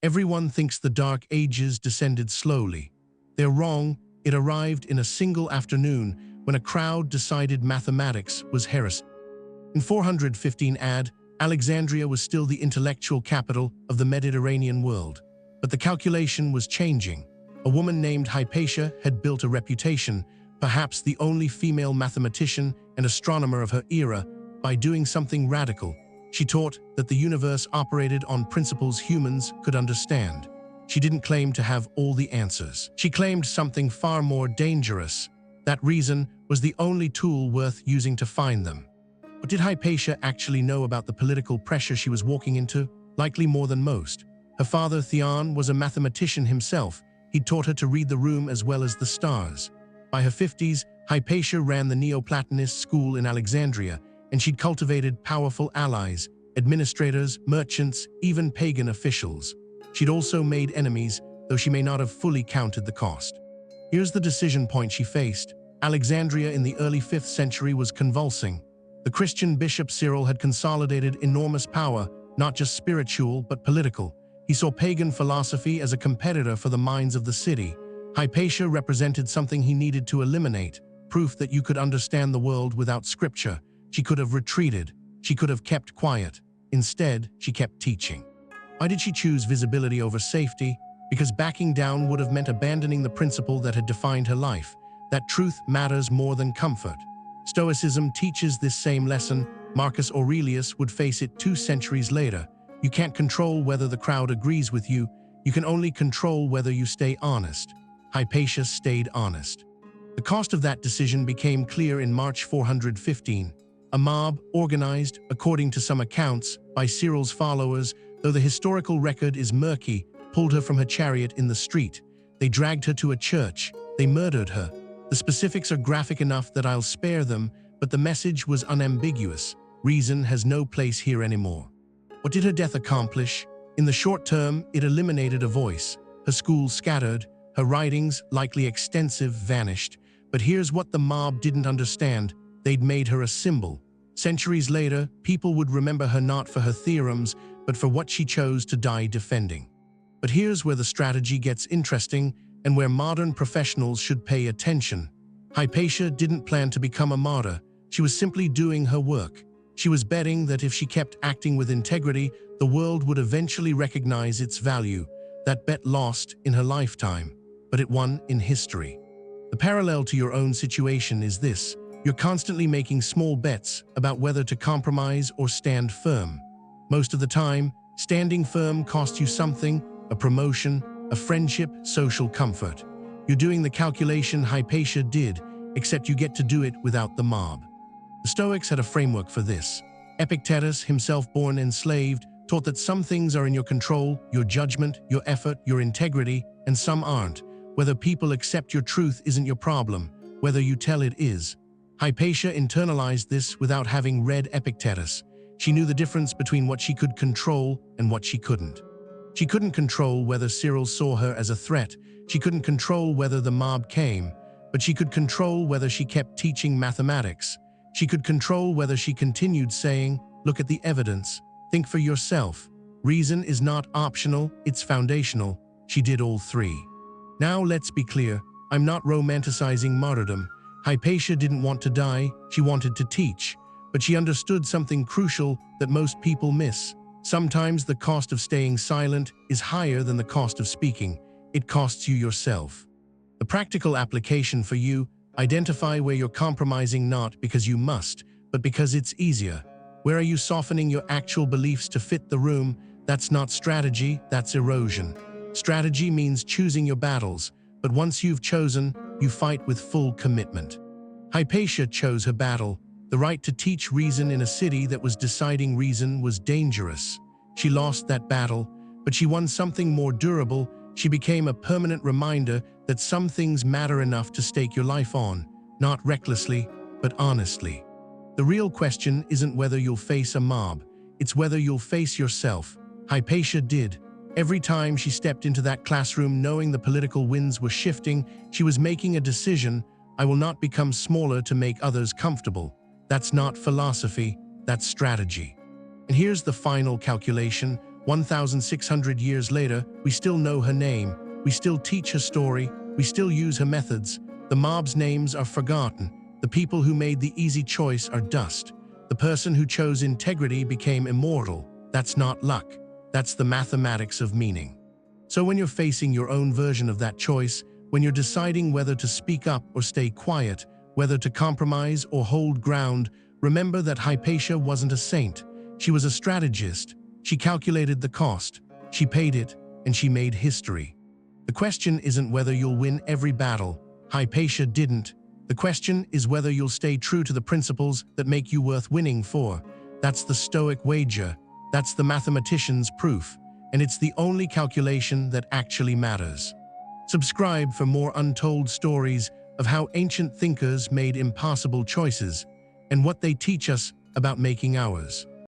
Everyone thinks the Dark Ages descended slowly. They're wrong. It arrived in a single afternoon when a crowd decided mathematics was heresy. In 415 AD, Alexandria was still the intellectual capital of the Mediterranean world. But the calculation was changing. A woman named Hypatia had built a reputation, perhaps the only female mathematician and astronomer of her era, by doing something radical. She taught that the universe operated on principles humans could understand. She didn't claim to have all the answers. She claimed something far more dangerous. That reason was the only tool worth using to find them. But did Hypatia actually know about the political pressure she was walking into? Likely more than most. Her father, Theon, was a mathematician himself. He'd taught her to read the room as well as the stars. By her 50s, Hypatia ran the Neoplatonist school in Alexandria, and she'd cultivated powerful allies, administrators, merchants, even pagan officials. She'd also made enemies, though she may not have fully counted the cost. Here's the decision point she faced. Alexandria in the early 5th century was convulsing. The Christian bishop Cyril had consolidated enormous power, not just spiritual but political. He saw pagan philosophy as a competitor for the minds of the city. Hypatia represented something he needed to eliminate, proof that you could understand the world without scripture. She could have retreated. She could have kept quiet. Instead, she kept teaching. Why did she choose visibility over safety? Because backing down would have meant abandoning the principle that had defined her life, that truth matters more than comfort. Stoicism teaches this same lesson. Marcus Aurelius would face it 2 centuries later. You can't control whether the crowd agrees with you. You can only control whether you stay honest. Hypatia stayed honest. The cost of that decision became clear in March 415. A mob, organized, according to some accounts, by Cyril's followers, though the historical record is murky, pulled her from her chariot in the street. They dragged her to a church. They murdered her. The specifics are graphic enough that I'll spare them, but the message was unambiguous. Reason has no place here anymore. What did her death accomplish? In the short term, it eliminated a voice. Her school scattered. Her writings, likely extensive, vanished. But here's what the mob didn't understand. They'd made her a symbol. Centuries later, people would remember her not for her theorems, but for what she chose to die defending. But here's where the strategy gets interesting and where modern professionals should pay attention. Hypatia didn't plan to become a martyr. She was simply doing her work. She was betting that if she kept acting with integrity, the world would eventually recognize its value. That bet lost in her lifetime, but it won in history. The parallel to your own situation is this. You're constantly making small bets about whether to compromise or stand firm. Most of the time, standing firm costs you something, a promotion, a friendship, social comfort. You're doing the calculation Hypatia did, except you get to do it without the mob. The Stoics had a framework for this. Epictetus, himself born enslaved, taught that some things are in your control, your judgment, your effort, your integrity, and some aren't. Whether people accept your truth isn't your problem, whether you tell it is. Hypatia internalized this without having read Epictetus. She knew the difference between what she could control and what she couldn't. She couldn't control whether Cyril saw her as a threat. She couldn't control whether the mob came, but she could control whether she kept teaching mathematics. She could control whether she continued saying, "Look at the evidence. Think for yourself." Reason is not optional, it's foundational. She did all three. Now let's be clear, I'm not romanticizing martyrdom. Hypatia didn't want to die, she wanted to teach. But she understood something crucial that most people miss. Sometimes the cost of staying silent is higher than the cost of speaking. It costs you yourself. The practical application for you: identify where you're compromising not because you must, but because it's easier. Where are you softening your actual beliefs to fit the room? That's not strategy, that's erosion. Strategy means choosing your battles, but once you've chosen, you fight with full commitment. Hypatia chose her battle. The right to teach reason in a city that was deciding reason was dangerous. She lost that battle, but she won something more durable. She became a permanent reminder that some things matter enough to stake your life on, not recklessly, but honestly. The real question isn't whether you'll face a mob, it's whether you'll face yourself. Hypatia did. Every time she stepped into that classroom knowing the political winds were shifting, she was making a decision: I will not become smaller to make others comfortable. That's not philosophy, that's strategy. And here's the final calculation: 1,600 years later, we still know her name, we still teach her story, we still use her methods. The mob's names are forgotten. The people who made the easy choice are dust. The person who chose integrity became immortal. That's not luck. That's the mathematics of meaning. So when you're facing your own version of that choice, when you're deciding whether to speak up or stay quiet, whether to compromise or hold ground, remember that Hypatia wasn't a saint. She was a strategist. She calculated the cost, she paid it, and she made history. The question isn't whether you'll win every battle. Hypatia didn't. The question is whether you'll stay true to the principles that make you worth winning for. That's the Stoic wager. That's the mathematician's proof. And it's the only calculation that actually matters. Subscribe for more untold stories of how ancient thinkers made impossible choices and what they teach us about making ours.